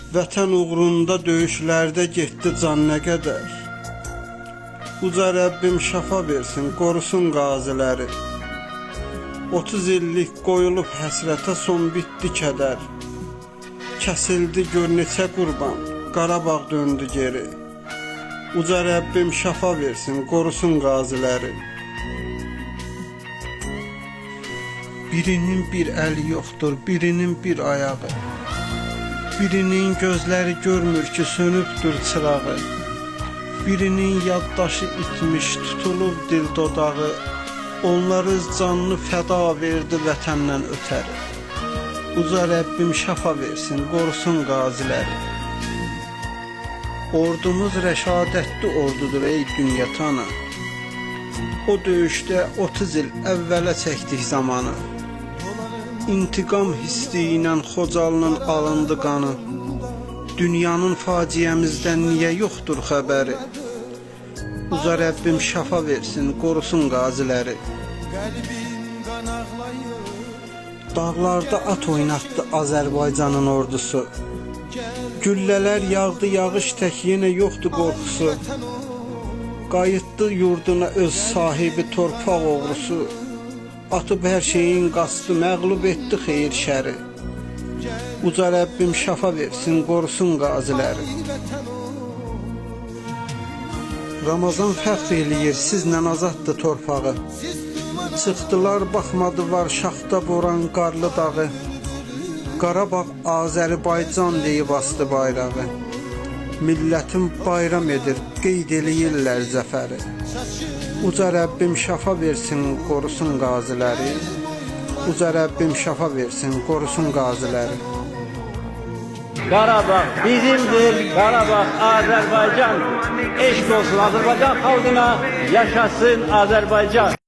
Vətən uğrunda döyüşlərdə getdi can nə qədər. Uca Rəbbim şəfa versin, qorusun qaziləri. 30 illik qoyulub həsrətə, son bitdi kədər. Kəsildi gör neçə qurban, Qarabağ döndü geri. Uca Rəbbim şəfa versin, qorusun qaziləri. Birinin bir əli yoxdur, birinin bir ayağı. Birinin gözləri görmür ki, sönübdür çırağı. Birinin yaddaşı itmiş, tutulub dil dodağı. Onlar öz canını fəda verdi vətəndən ötəri. Uca Rəbbim şəfa versin, qorusun qaziləri. Ordumuz rəşadətli ordudur ey dünya tanı. O döyüşdə 30 il əvvələ çəkdik zamanı. İntiqam hissi ilə Xocalının alındı qanı. Dünyanın faciəmizdən niyə yoxdur xəbəri? Uca Rəbbim şəfa versin, qorusun qaziləri. Dağlarda at oynatdı Azərbaycanın ordusu. Güllələr yağdı yağış tək, yenə yoxdur qorxusu. Qayıtdı yurduna öz sahibi torpaq oğrusu. Atıb hər şeyin qastı, məğlub etdi xeyir şəri. Uca Rəbbim şəfa versin, qorusun qaziləri. Ramazan fəxr eləyir, sizlə azaddı torpağı. Çıxdılar, baxmadılar şaxta boran qarlı dağı. Qarabağ Azərbaycan deyib astı bayrağı. Millətim bayram edir, qeyd eləyirlər zəfəri. Uca Rəbbim şəfa versin, qorusun qaziləri. Uca Rəbbim şəfa versin, qorusun qaziləri. Qarabağ bizimdir, Qarabağ Azərbaycan. Eşq olsun Azərbaycan xalqına, yaşasın Azərbaycan.